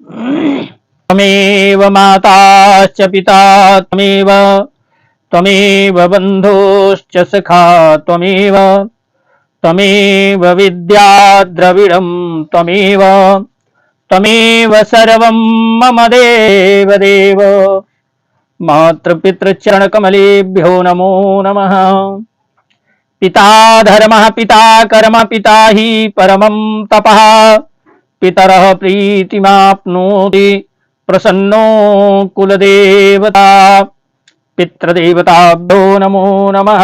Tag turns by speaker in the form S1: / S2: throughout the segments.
S1: त्वमेव माता च पिता त्वमेव त्वमेव बन्धुश्च सखा त्वमेव त्वमेव विद्या द्रविडं त्वमेव त्वमेव सर्वं मम देव देव। मातृपितृचरणकमलेभ्यो नमो नमः। पिता धर्मः पिता कर्म पिता हि परमं तपः। पितरः प्रीतिमाप्नोति प्रसन्नो कुलदेवता। पितृदेवताभ्यो नमो नमः।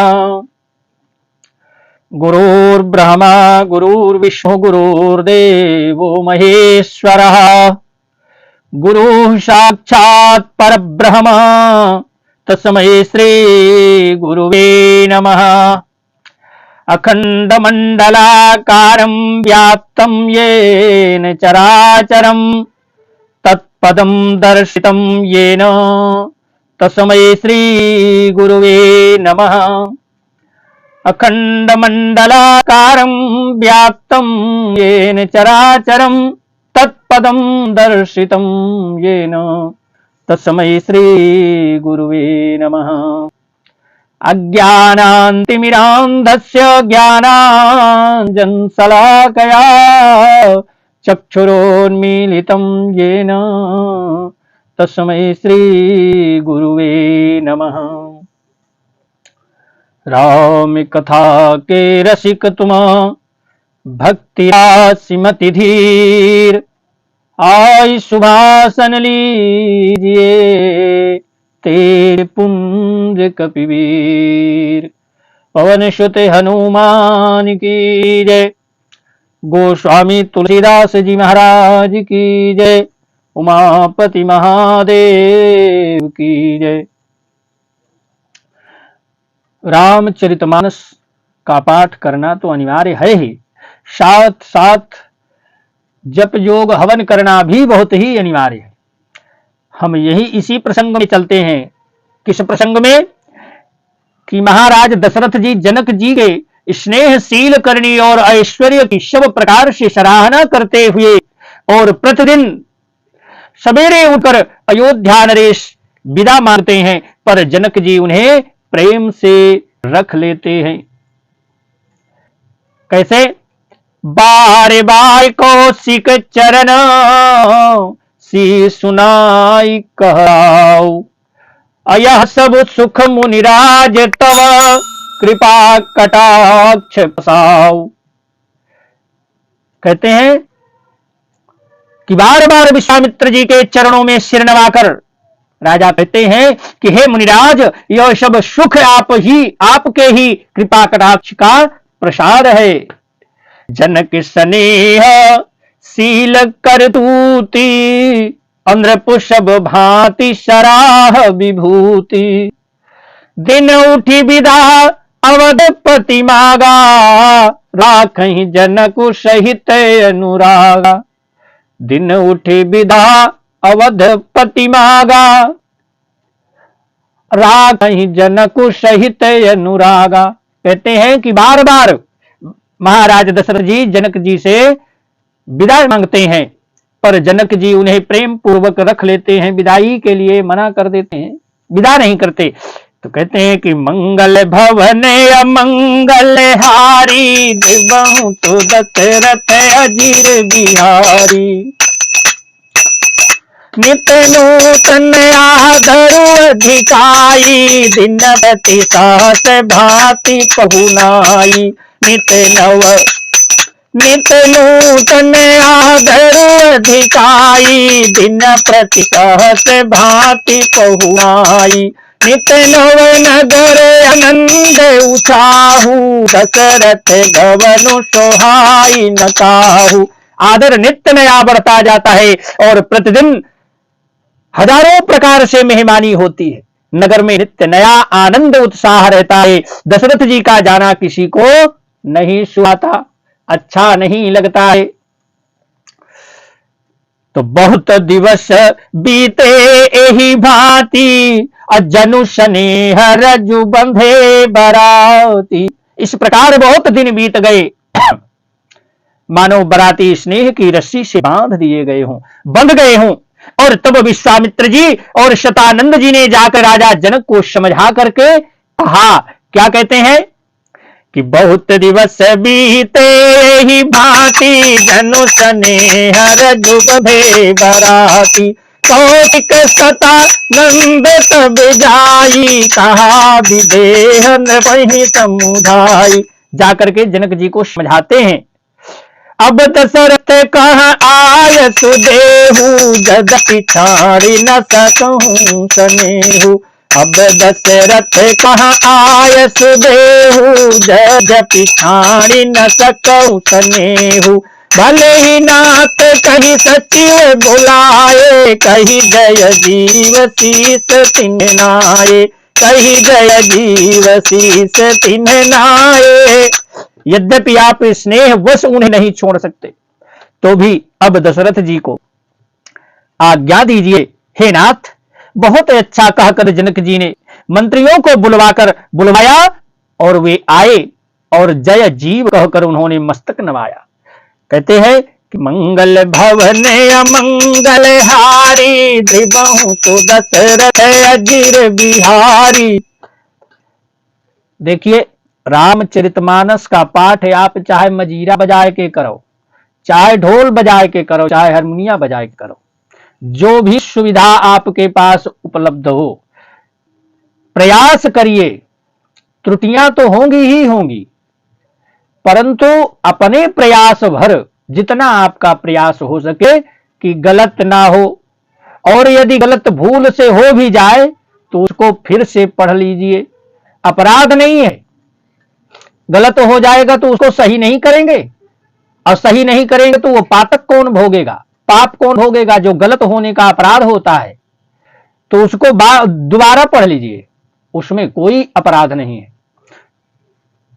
S1: गुरुर्ब्रह्मा गुरुर्विष्णु गुरुर्देवो महेश्वरः। गुरुः साक्षात् परब्रह्म तस्मै श्री गुरुवे नमः। अखण्डमण्डलाकारं व्याप्तं येन चराचरं तत्पदं दर्शितं येन तस्मै श्री गुरुवे नमः। अखण्डमण्डलाकारं व्याप्तं येन चराचरं तत्पदं दर्शितं येन तस्मै श्री गुरुवे नमः। अज्ञानान्तिमिरान्धस्य ज्ञानाञ्जनशलाकया चक्षुरोन्मीलितं येन तस्मै श्री गुरुवे नमः। राम कथा के रसिक तुम भक्ति राशिमति धीर। आई सुभासन लीजिए तेरे पुंज कपिवीर। पवन सुत हनुमान की जय। गोस्वामी तुलसीदास जी महाराज की जय। उमापति महादेव की जय। रामचरितमानस का पाठ करना तो अनिवार्य है ही, साथ साथ जप योग हवन करना भी बहुत ही अनिवार्य है। हम यही इसी प्रसंग में चलते हैं। किस प्रसंग में कि महाराज दशरथ जी जनक जी के स्नेहशील करनी और ऐश्वर्य की सब प्रकार से सराहना करते हुए और प्रतिदिन सवेरे उठकर अयोध्या नरेश विदा मांगते हैं, पर जनक जी उन्हें प्रेम से रख लेते हैं। कैसे? बार बार कौशिक चरण सी सुनाई कहराऊ। अयह सब सुख मुनिराज तव कृपा कटाक्ष पसाऊ। कहते हैं कि बार बार विश्वामित्र जी के चरणों में सिर नवाकर राजा कहते हैं कि हे मुनिराज, यह सब सुख आपके ही कृपा कटाक्ष का प्रसाद है। जनक स्नेह शील करतूति अंध्रपुषभ भांति सराह विभूति। दिन उठी विदा अवधपति मागा राखहि जनक सहित अनुरागा। दिन उठी विदा अवधपति मागा राखहि जनक सहित अनुरागा। कहते हैं कि बार बार महाराज दशरथ जी जनक जी से विदा मांगते हैं, पर जनक जी उन्हें प्रेम पूर्वक रख लेते हैं, विदाई के लिए मना कर देते हैं, विदा नहीं करते। तो कहते हैं कि मंगल भवन अमंगल हारी देवहु तो दशरथ अजीर बिहारी। नित नूतन आदर अधिकाई दिन प्रति सास भांति पहुनाई। नित नूतन आदर अधिकाई दिन प्रति सास भांति पहुनाई। नित नव नगर आनंद उछाहू दशरथ भवन सोहाई न काहू। आदर नित्य नया बढ़ता जाता है और प्रतिदिन हजारों प्रकार से मेहमानी होती है। नगर में नित्य नया आनंद उत्साह रहता है। दशरथ जी का जाना किसी को नहीं सुहाता, अच्छा नहीं लगता है। तो बहुत दिवस बीते एही भांति अजनु स्नेह रजु बंधे बराती। इस प्रकार बहुत दिन बीत गए। मानो बराती स्नेह की रस्सी से बांध दिए गए हों, बंध गए हों। और तब विश्वामित्र जी और शतानंद जी ने जाकर राजा जनक को समझा करके कहा, क्या कहते हैं कि बहुत दिवस बीते ही भांति जनु स्नेह जुग भे बराती, कौशिक शतानंद तब जाई, कहा विदेहन वही समुझाई। जाकर के जनक जी को समझाते हैं, अब दशरथ कहाँ आय सुदेहु, जदपि छाड़ी न सकूं स्नेहु। अब दशरथ कहाँ आय सुदेहु, जदपि छाड़ी न सकूं स्नेहु। भले ही नाथ कही सचिव बुलाए, कही जय जीव शीस तिन्ह नाये, कही जय जीव शीस तिन्ह नाये। यद्यपि आप स्नेह वश उन्हें नहीं छोड़ सकते, तो भी अब दशरथ जी को आज्ञा दीजिए। हे नाथ, बहुत अच्छा कहकर जनक जी ने मंत्रियों को बुलवाया और वे आए और जय जीव कहकर उन्होंने मस्तक नवाया। कहते हैं कि मंगल भवन अमंगल हारी, द्रिबहु तो दशरथ अजीर बिहारी। देखिए, रामचरितमानस का पाठ है, आप चाहे मजीरा बजाए के करो, चाहे ढोल बजाए के करो, चाहे हारमोनिया बजाए के करो, जो भी सुविधा आपके पास उपलब्ध हो, प्रयास करिए। त्रुटियां तो होंगी ही होंगी, परंतु अपने प्रयास भर जितना आपका प्रयास हो सके कि गलत ना हो, और यदि गलत भूल से हो भी जाए तो उसको फिर से पढ़ लीजिए। अपराध नहीं है, गलत हो जाएगा तो उसको सही नहीं करेंगे, और सही नहीं करेंगे तो वो पातक कौन भोगेगा, पाप कौन भोगेगा? जो गलत होने का अपराध होता है, तो उसको दोबारा पढ़ लीजिए, उसमें कोई अपराध नहीं है।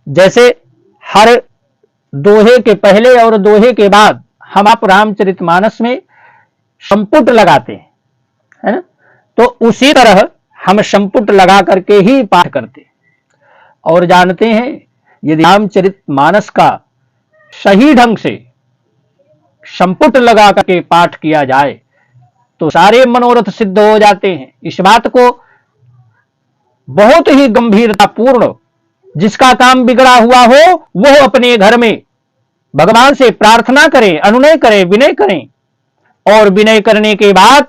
S1: जैसे हर दोहे के पहले और दोहे के बाद हम आप रामचरितमानस में संपुट लगाते हैं, है ना? तो उसी तरह हम संपुट लगा करके ही पाठ करते हैं। और जानते हैं, यदि रामचरितमानस का सही ढंग से संपुट लगा करके पाठ किया जाए तो सारे मनोरथ सिद्ध हो जाते हैं। इस बात को बहुत ही गंभीरतापूर्ण, जिसका काम बिगड़ा हुआ हो वह अपने घर में भगवान से प्रार्थना करें, अनुनय करें, विनय करें, और विनय करने के बाद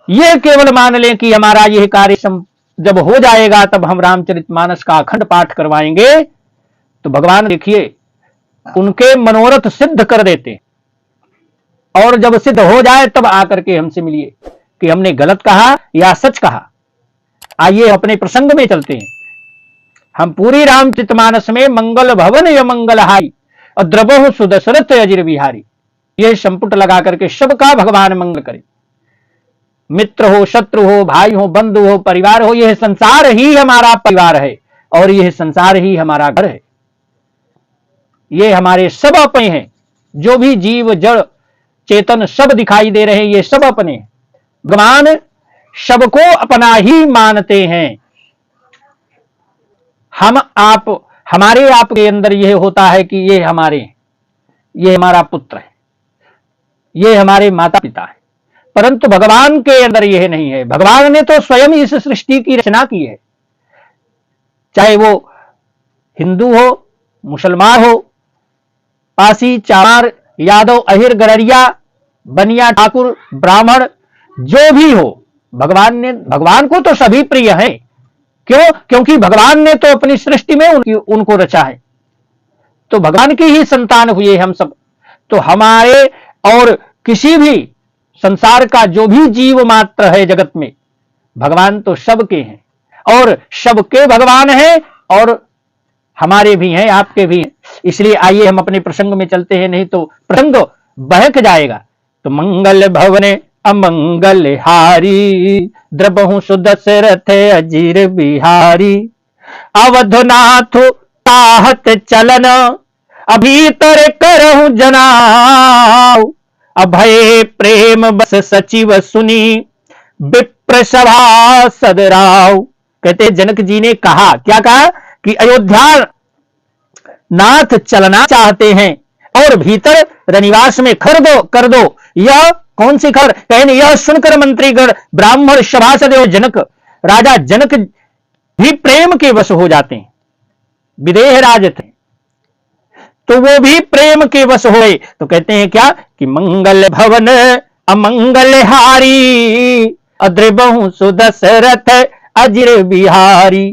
S1: यह केवल मान लें कि हमारा यह कार्य जब हो जाएगा तब हम रामचरितमानस का अखंड पाठ करवाएंगे, तो भगवान देखिए उनके मनोरथ सिद्ध कर देते। और जब सिद्ध हो जाए तब आकर के हमसे मिलिए कि हमने गलत कहा या सच कहा। आइए अपने प्रसंग में चलते हैं। हम पूरी रामचरितमानस में मंगल भवन या मंगल हाई और द्रबहु सुदशरथ अजिर बिहारी, यह संपुट लगा करके सबका भगवान मंगल करे। मित्र हो, शत्रु हो, भाई हो, बंधु हो, परिवार हो, यह संसार ही हमारा परिवार है और यह संसार ही हमारा घर है। ये हमारे सब अपने हैं, जो भी जीव जड़ चेतन सब दिखाई दे रहे हैं, ये सब अपने। भगवान सबको अपना ही मानते हैं। हम आप, हमारे आप के अंदर यह होता है कि ये हमारे, ये हमारा पुत्र है, ये हमारे माता पिता है, परंतु भगवान के अंदर यह नहीं है। भगवान ने तो स्वयं इस सृष्टि की रचना की है, चाहे वो हिंदू हो, मुसलमान हो, पासी, चामार, यादव, अहिर, गररिया, बनिया, ठाकुर, ब्राह्मण, जो भी हो, भगवान को तो सभी प्रिय है। क्यों? क्योंकि भगवान ने तो अपनी सृष्टि में उनको रचा है, तो भगवान की ही संतान हुए हम सब। तो हमारे और किसी भी संसार का जो भी जीव मात्र है जगत में, भगवान तो सबके हैं और सबके भगवान हैं, और हमारे भी हैं, आपके भी हैं। इसलिए आइए हम अपने प्रसंग में चलते हैं, नहीं तो प्रसंग बहक जाएगा। तो मंगल भवन अमंगल हारी, द्रबहु सुदशरथ अजीर बिहारी। अवधनाथ ताहत चलन, अभीतर करहु जनाऊ। अभय प्रेम बस सचिव सुनी, विप्र सभा सदराव। कहते जनक जी ने कहा, क्या कहा कि अयोध्या नाथ चलना चाहते हैं, और भीतर रनिवास में कर दो। यह कौन सी खबर? कहने यह सुनकर मंत्रीगण, ब्राह्मण, सभासद और जनक, राजा जनक भी प्रेम के वश हो जाते हैं। विदेह राज थे तो वो भी प्रेम के वश हुए। तो कहते हैं क्या कि मंगल भवन अमंगल हारी, अद्रिबहु सुदशरथ अजिर बिहारी।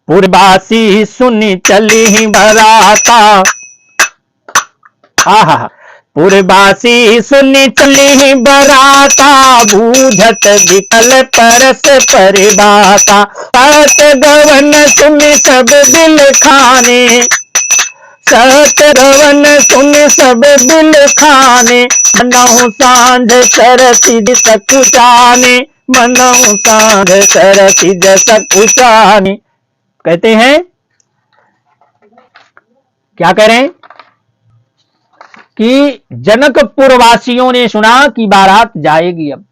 S1: पुरबासी सुनी चली बराता, आहा, पुरबासी सुनी चली बराता, बूझत विकल परस परिबाता। सत गवन सुन सब दिल खाने, सत गवन सुन सब दिल खाने, मनहु सांझ सरसिज सकुचाने, मनहु सांझ सरसिज सकुचाने। कहते हैं क्या करें कि जनकपुर वासियों ने सुना कि बारात जाएगी अब।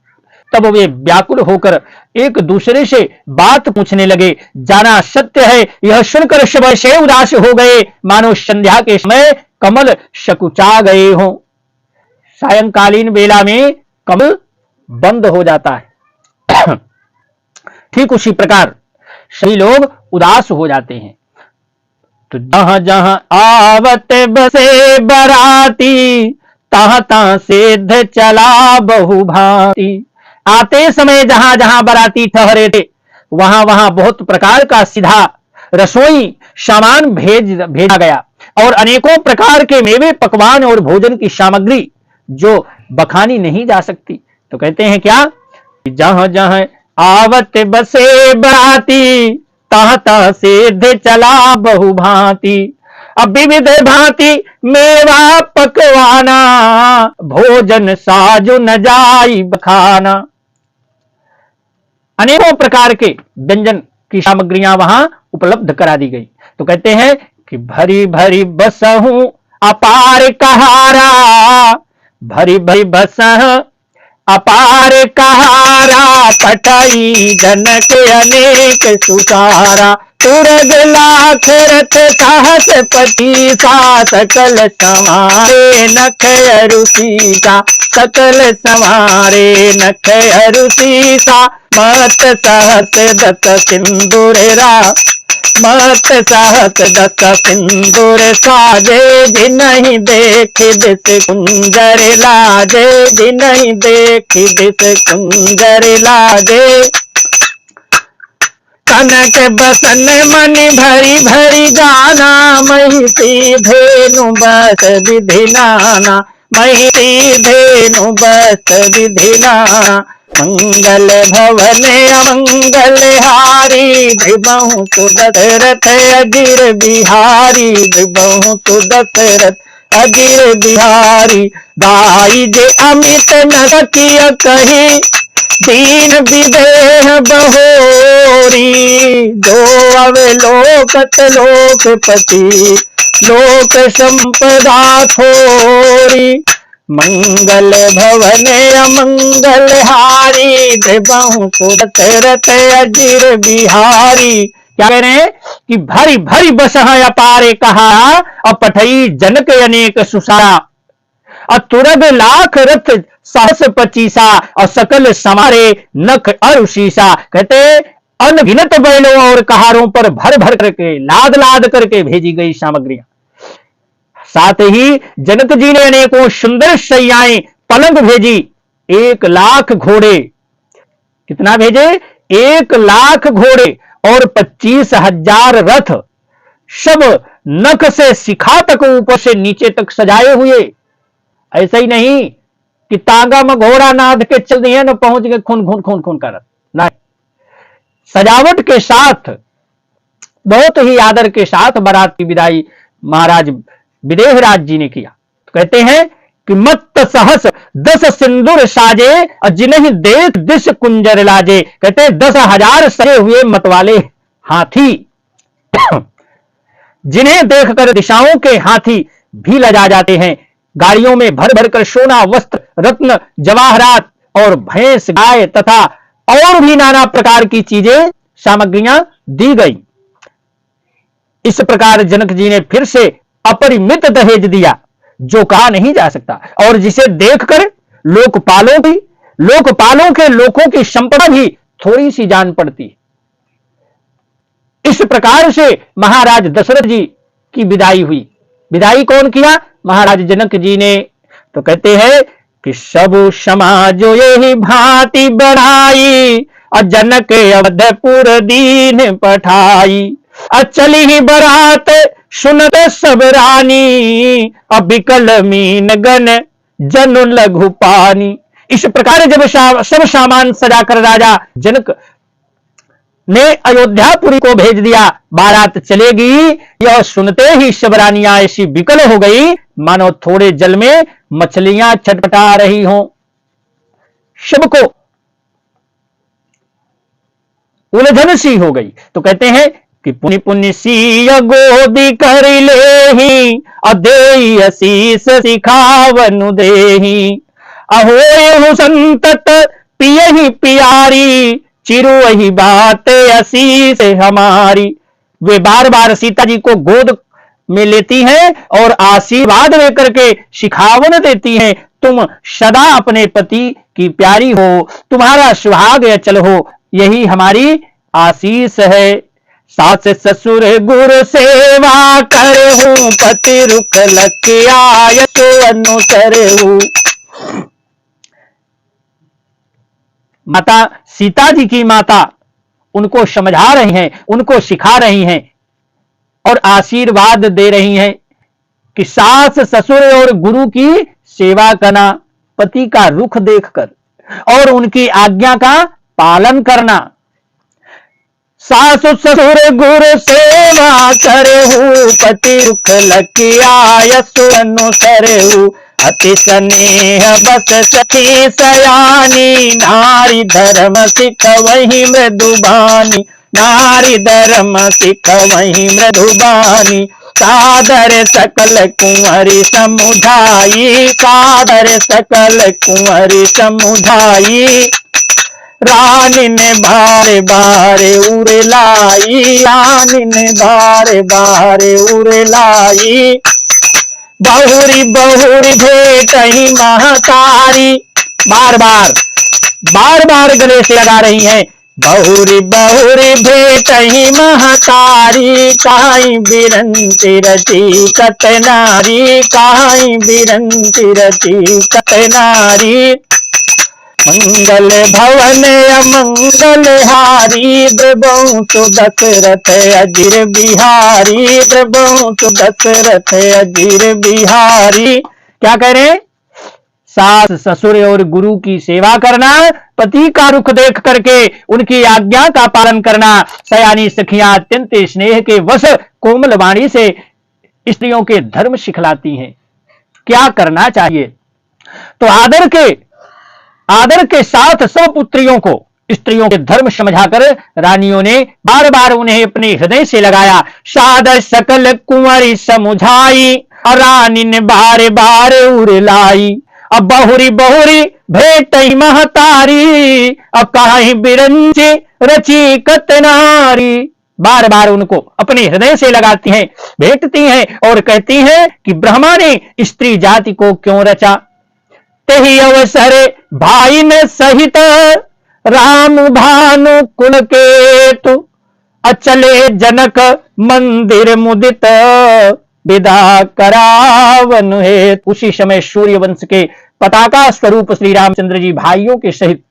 S1: तब वे व्याकुल होकर एक दूसरे से बात पूछने लगे। जाना सत्य है, यह सुनकर सब से उदास हो गए, मानो संध्या के समय कमल शकुचा गए हों। सायंकालीन बेला में कमल बंद हो जाता है, ठीक उसी प्रकार सभी लोग उदास हो जाते हैं। तो जहां जहां आवत बसे बराती, तहां तहां सिद्ध चला बहु भांति। आते समय जहां जहां बराती ठहरे थे वहां वहां बहुत प्रकार का सीधा रसोई सामान भेजा गया और अनेकों प्रकार के मेवे, पकवान और भोजन की सामग्री जो बखानी नहीं जा सकती। तो कहते हैं क्या, जहां जहां आवत बसे बराती, तहां तहां सिद्ध चला बहु भांति। अब विविध भांति मेवा पकवाना, भोजन साजु न जाई बखाना। अनेकों प्रकार के व्यंजन की सामग्रियां वहां उपलब्ध करा दी गई। तो कहते हैं कि भरी भरी बसहूं अपार कहारा, भरी भरी बसह अपार कहारा, पटाई जनक अनेक सुसारा। तुरग लाख रथ साहस पतीसा, सकल संवारे नख अरुसीसा, सकल संवारे नख अरुसीसा। मत सहस दत्त सिंदूरा, मत सहस दत्त सिंदूर साजे, जिन्हीं देख दिस कुंजर लाजे, जिन्हीं देख दिस कुंजर लाजे। कनक बसन मन भरी भरी गाना, महिषी धेनु बस विधि नाना, महिषी धेनु बस विधि नाना। मंगल भवन अमंगल हारी, ध्रुवहु सुदशरथ अजिर बिहारी, ध्रुवहु सुदशरथ अजिर बिहारी। दाई जे अमित न सकिय कही, दीन विदेह बहोरी, जो अवलोकत लोकपति, लोक संपदा थोरी। मंगल भवन अमंगल हारी, ध्रुवहु सुदशरथ अजिर बिहारी। क्या कह रहे हैं कि भरी भरी बसह अपारे कहा, और पठई जनक अनेक सुसारा, और तुरग लाख रथ सहस पचीसा, और सकल समारे नख अरुशीसा। कहते अनगिनत बैलों और कहारों पर भर भर करके लाद लाद करके भेजी गई सामग्रियां। साथ ही जनक जी ने अनेकों सुंदर शैयाएं पलंग भेजी। 1 लाख घोड़े, कितना भेजे? 1 लाख घोड़े और 25,000 रथ, सब नख से शिखा तक ऊपर से नीचे तक सजाए हुए। ऐसा ही नहीं कि तांगा में घोड़ा नाद के चल दिए न पहुंच गए खून खून खून खून कर, नहीं, सजावट के साथ बहुत ही आदर के साथ बारात की विदाई महाराज विदेहराज जी ने किया। तो कहते हैं कि मत सहस 10 सिंदूर साजे, और जिन्हें देख दिश कुंजर लाजे। कहते हैं 10,000 सजे हुए मतवाले हाथी, जिन्हें देखकर दिशाओं के हाथी भी लजा जाते हैं। गाड़ियों में भर भर कर सोना, वस्त्र, रत्न, जवाहरात और भैंस, गाय तथा और भी नाना प्रकार की चीजें, सामग्रियां दी गई। इस प्रकार जनक जी ने फिर से अपरिमित दहेज दिया जो कहा नहीं जा सकता, और जिसे देखकर लोकपालों के लोगों की संपदा भी थोड़ी सी जान पड़ती। इस प्रकार से महाराज दशरथ जी की विदाई हुई। विदाई कौन किया? महाराज जनक जी ने। तो कहते हैं कि सब समाज यही भांति बढ़ाई, और जनक अवधपुर दीन पठाई। चली ही बरात सुनत सब रानी, अबिकल मीन गण जन लघु पानी। इस प्रकार जब सब सामान सजाकर राजा जनक ने अयोध्यापुरी को भेज दिया, बारात चलेगी, यह सुनते ही सब रानियां ऐसी विकल हो गई मानो थोड़े जल में मछलियां छटपटा रही हों। सबको उलझन सी हो गई। तो कहते हैं कि पुण्य पुण्य सी गोदी कर ले ही, अदे असीस सिखावनु देही। अहो संतत पियहि पियारी, चिरु वही बात असीस हमारी। वे बार बार सीता जी को गोद में लेती हैं और आशीर्वाद लेकर के शिखावन देती हैं, तुम सदा अपने पति की प्यारी हो, तुम्हारा सुहाग अचल हो, यही हमारी आशीष है। सास ससुर गुरु सेवा करहूं, पति रुख लखियाय तो अनुसरहूं। माता सीता जी की माता उनको समझा रही हैं, उनको सिखा रही हैं और आशीर्वाद दे रही हैं कि सास ससुर और गुरु की सेवा करना, पति का रुख देखकर और उनकी आज्ञा का पालन करना। सास ससुर गुरु सेवा करहूं, पति रुख लखियाय सो अनुसरहूं। अति स्नेह बस सखी सयानी, नारी धर्म सिखवहि मृदुबानी। नारी धर्म सिखवहि मृदुबानी। सादर सकल कुंवरी समुझाई, सादर सकल कुंवरी समुझाई। रानी ने बारे बारे उरे लाई, रानी ने बारे बारे उरे लाई। बहुरी बहुरी भेटहि महतारी, बार बार गले से लगा रही हैं। बहुरी बहुरी भेटहि महतारी, काई बिरंती रची कत नारी, काई बिरंती रची कत नारी। मंगल भवन अमंगल हारी, द्रवंशु दशरथ अजीर बिहारी। द्रवंशु दशरथ अजीर बिहारी। क्या कह रहे हैं? सास ससुर और गुरु की सेवा करना, पति का रुख देख करके उनकी आज्ञा का पालन करना। सयानी सखियां अत्यंत स्नेह के वश कोमल वाणी से स्त्रियों के धर्म सिखलाती हैं। क्या करना चाहिए? तो आदर के साथ सब पुत्रियों को स्त्रियों के धर्म समझाकर रानियों ने बार बार उन्हें अपने हृदय से लगाया। सादर सकल कुंवरी समुझाई, रानी ने बारे बारे उरे लाई। अब बहुरी बहुरी भेटहि महतारी, अब काहि बिरंची रची कत नारी। बार बार उनको अपने हृदय से लगाती हैं, भेंटती हैं और कहती हैं कि ब्रह्मा ने स्त्री जाति को क्यों रचा। तेहि अवसर भाई ने सहित, राम भानु कुल केतु। अचले जनक मंदिर मुदित, विदा करावन हेतु। उसी समय सूर्य वंश के पताका स्वरूप श्री रामचंद्र जी भाइयों के सहित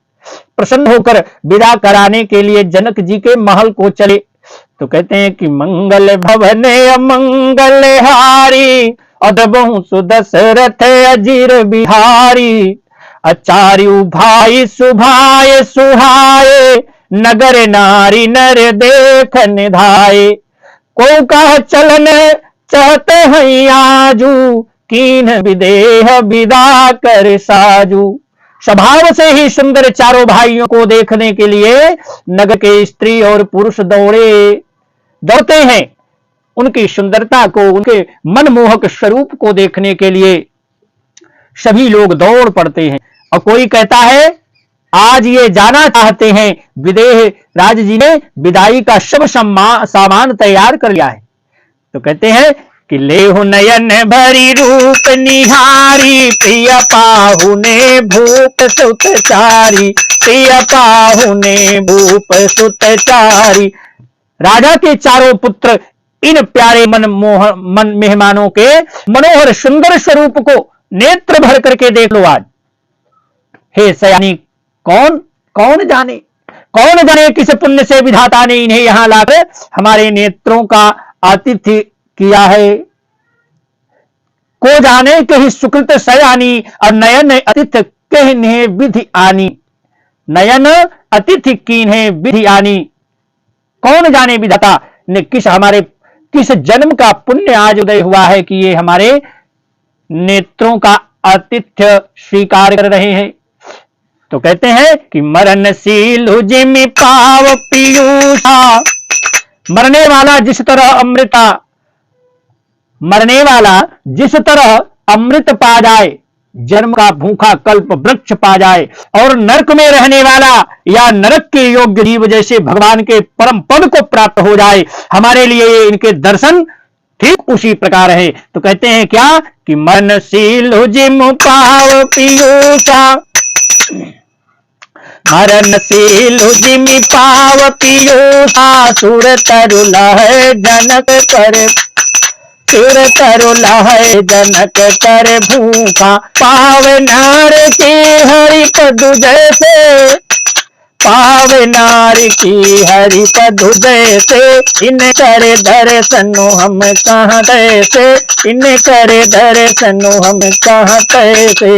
S1: प्रसन्न होकर विदा कराने के लिए जनक जी के महल को चले। तो कहते हैं कि मंगल भवन अमंगल हारी, अदबंशु दशरथ अजीर बिहारी। अचार्यु भाई सुभाए सुहाए, नगर नारी नर देख निधाए। को का चलन चाहते हैं आजू, कीन विदेह विदा कर साजू। स्वभाव से ही सुंदर चारों भाइयों को देखने के लिए नगर के स्त्री और पुरुष दौड़ते हैं। उनकी सुंदरता को, उनके मनमोहक स्वरूप को देखने के लिए सभी लोग दौड़ पड़ते हैं। और कोई कहता है आज ये जाना चाहते हैं, विदेह राज जी ने विदाई का सब सामान तैयार कर लिया है। तो कहते हैं कि लेहु नयन भरी रूप निहारी, प्रिय पाहुने भूप सुत चारी, प्रिय पाहुने भूप सुत चारी। राजा के चारों पुत्र इन प्यारे मन मेहमानों के मनोहर सुंदर स्वरूप को नेत्र भर करके देख लो आज। हे सयानी, कौन जाने किस पुण्य से विधाता ने इन्हें यहां लाकर हमारे नेत्रों का आतिथ्य किया है। को जाने कही सुकृत सयानी, और नयन अतिथि कहने विधि आनी, नयन अतिथि कीन्हे विधि आनी। कौन जाने विधाता ने किस जन्म का पुण्य आज उदय हुआ है कि ये हमारे नेत्रों का आतिथ्य स्वीकार कर रहे हैं। तो कहते हैं कि मरणशील जिमि पाव पीयूषा, मरने वाला जिस तरह अमृत पा जाए, जन्म का भूखा कल्प वृक्ष पा जाए, और नरक में रहने वाला या नरक के योग्य जीव जैसे भगवान के परम पद को प्राप्त हो जाए, हमारे लिए इनके दर्शन ठीक उसी प्रकार है। तो कहते हैं क्या कि मरणशील जिम पाव पीयूषा, मरणशील जिमि पाव पीयूषा, सुर तरुल है जनक कर, सुर तरुल है जनक कर भूखा, पाव नार की हरि पदु जैसे, पाव नार की हरि पदु जैसे, इन करे दर्शनो हम कहाँ तैसे, इन करे दर्शनो हम कहाँ तैसे।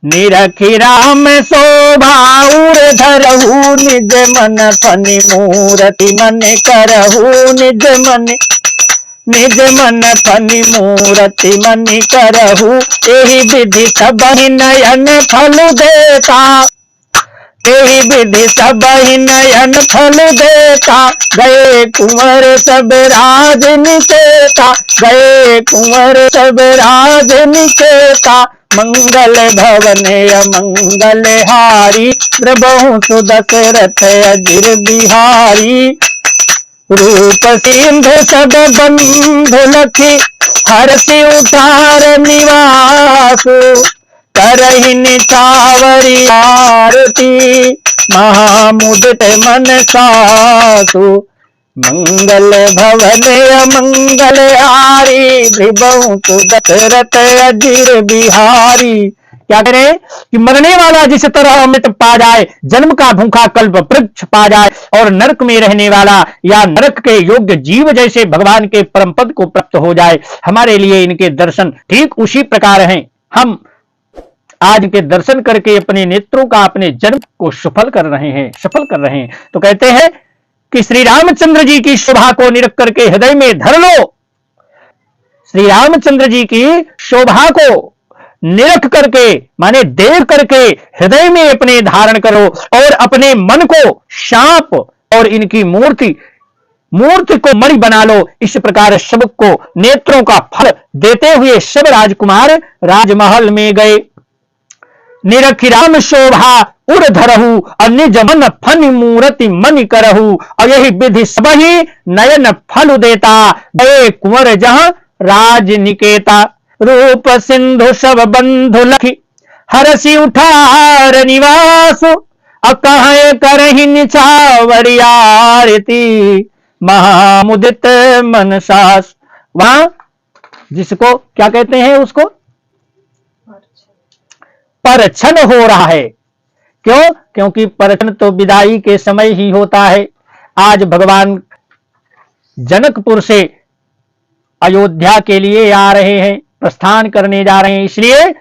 S1: निरखी राम शोभा उर धरहु, निज मन फनि मूरति मन करहु, निज मन फनि मूरति मन करहु, एहि विधि सबहि नयन फल देता, एहि विधि सबहि नयन फल देता, गए कुंवर सब राज निकेता, गए कुंवर सब राज निकेता, मंगल भवन अमंगल हारी, प्रभु सुदशरथ अजिर बिहारी। रूप सिंधु सब बंधु लखी, हर्षि उठार निवास, करहि निछावरी आरती, महामुदित मन सासु, मंगल भवन अमंगल हारी, भृभु सुदशरथ अजिर बिहारी। क्या करें कि मरने वाला जिस तरह अमृत पा जाए, जन्म का भूखा कल्प वृक्ष पा जाए, और नरक में रहने वाला या नरक के योग्य जीव जैसे भगवान के परम पद को प्राप्त हो जाए, हमारे लिए इनके दर्शन ठीक उसी प्रकार हैं। हम आज के दर्शन करके अपने नेत्रों का, अपने जन्म को सफल कर रहे हैं। तो कहते हैं कि श्री रामचंद्र जी की शोभा को निरख करके हृदय में धर लो। श्री रामचंद्र जी की शोभा को निरख करके माने देख करके हृदय में अपने धारण करो, और अपने मन को शाप और इनकी मूर्ति को मणि बना लो। इस प्रकार सबको नेत्रों का फल देते हुए सब राजकुमार राजमहल में गए। निरखि राम शोभा उर धरहु, और निज मन फनि मूरति मनि करहु, और यही विधि सबहि नयन फल देता, गए कुंवर जहां राज निकेता। रूप सिंधु सब बंधु लखी, हरसि उठार निवास, अकह करहि निछावरी आरती, महामुदित मन सास। वहां जिसको क्या कहते हैं, उसको परछन हो रहा है। क्यों? क्योंकि परछन तो विदाई के समय ही होता है। आज भगवान जनकपुर से अयोध्या के लिए आ रहे हैं, प्रस्थान करने जा रहे हैं, इसलिए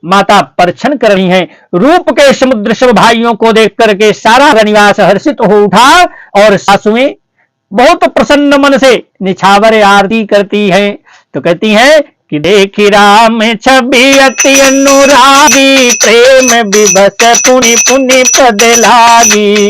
S1: माता परछन कर रही हैं। रूप के समुद्र सब भाइयों को देख करके सारा रनिवास हर्षित हो उठा, और सासुएं बहुत प्रसन्न मन से निछावर आरती करती हैं। तो कहती हैं कि देखी राम छवि अति अनुरागी, प्रेम विवश पुनि पुनि पद लागी।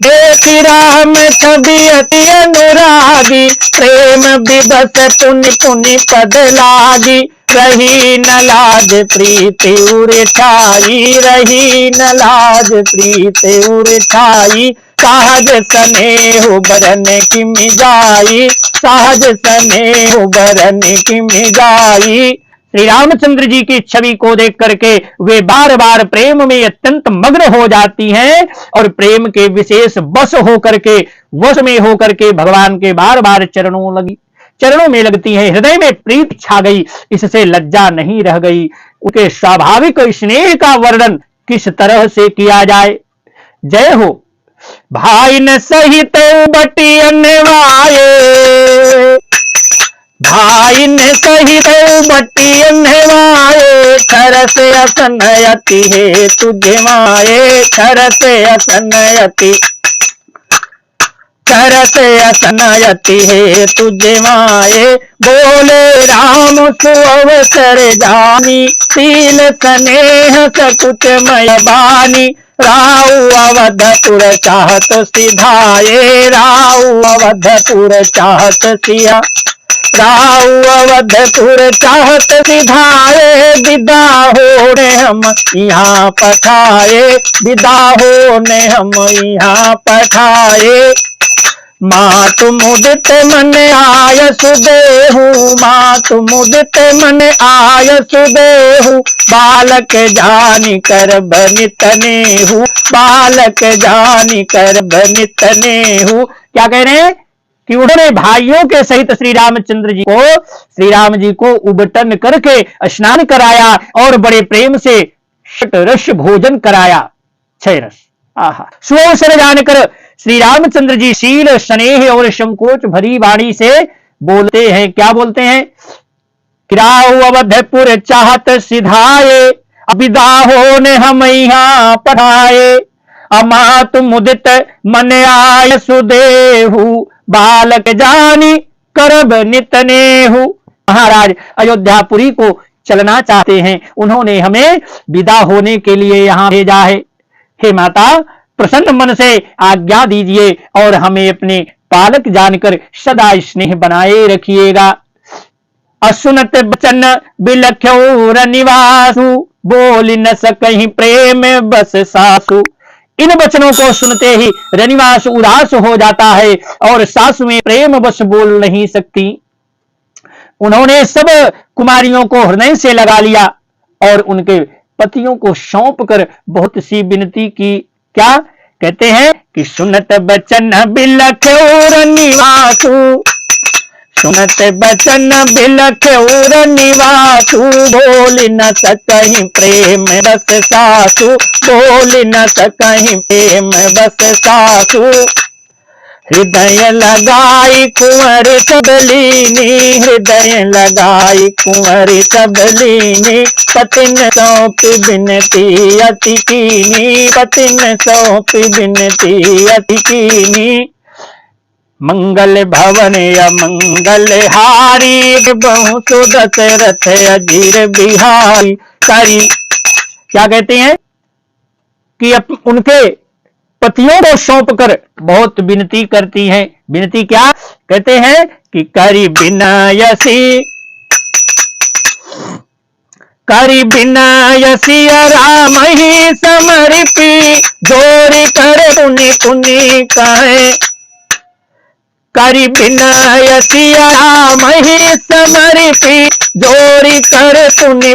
S1: देखी राम छवि अति अनुरागी, प्रेम विवश पुनि पुनि पद लागी। रही न लाज प्रीति उर छाई, रही न लाज प्रीति उर छाई। सहज स्नेह बरन की मिजाई, सहज स्नेह बरन की मिजाई। श्री रामचंद्र जी की छवि को देख करके वे बार बार प्रेम में अत्यंत मग्न हो जाती हैं और प्रेम के विशेष वश में होकर के भगवान के बार बार चरणों में लगती हैं। हृदय में प्रीति छा गई, इससे लज्जा नहीं रह गई। उनके स्वाभाविक स्नेह का वर्णन किस तरह से किया जाए। जय हो। भाई न सहित बटी अन्नवाये, भाई ने सहित बटी अन्नवाये, खरस असनयति है तुझे माये, खरस असनयति, खरस असनयति है तुझे माये। बोले राम सुअवसर जानी, शील स्नेह सकुच मय बानी, राउ अवधपुर चाहत सिधाए, राउ अवधपुर चाहत सिया, राउ अवधपुर चाहत सिधाए, विदा होने हम यहाँ पठाए, विदा होने हम यहाँ पठाए। मातु मुदित मन आय सुदेहु, मातु मुदित मन आय सुदेहु, बालक जानी कर बनित नेहु, बालक जानी कर बनित नेहु। क्या कह रहे हैं कि उन्होंने भाइयों के सहित श्री राम जी को उबटन करके स्नान कराया और बड़े प्रेम से षटरस भोजन कराया। 6 रस। आहा। सुअवसर जानकर श्री रामचंद्र जी शील स्नेह और संकोच भरी वाणी से बोलते हैं। क्या बोलते हैं? किराऊ अवधपुर चाहत सिधाए, विदा होने हम यहाँ पठाए, अमात मुदित मन आय सुदेहु, बालक जानी करब नित नेहु। महाराज अयोध्यापुरी को चलना चाहते हैं, उन्होंने हमें विदा होने के लिए यहाँ भेजा है। हे माता, प्रसन्न मन से आज्ञा दीजिए और हमें अपने पालक जानकर सदा स्नेह बनाए रखिएगा। असुनत बचन बिलख्यो रनिवासु, बोल न सकहीं प्रेम बस सासु। इन वचनों को सुनते ही रनिवास उदास हो जाता है और सासु में प्रेम बस बोल नहीं सकती। उन्होंने सब कुमारियों को हृदय से लगा लिया और उनके पतियों को सौंप कर बहुत सी विनती की। क्या कहते हैं कि सुनत बचन बिलख्यो रनिवासु, सुनत बचन बिलख्यो रनिवासु, बोल न सकहीं प्रेम बस सासु, बोल न सकहीं प्रेम बस सासु। हृदय लगाई कुंवर सबलीनी, हृदय लगाई कुंवर सबलीनी, पतिन सौंप बिनती अति कीनी, पतिन सौंप बिनती अति कीनी। मंगल भवन अमंगल हारी, बहु सुदशरथ अजीर बिहारी। सारी क्या कहते हैं कि उनके पतियों को सौंप कर बहुत विनती करती हैं। विनती क्या कहते हैं कि करी बिनयसी, करी बिनयसी राम ही समर्पी, जोरी कर पुनि पुनि कहे, करी बिनयसी राम ही समर्पी, जोरी कर पुनि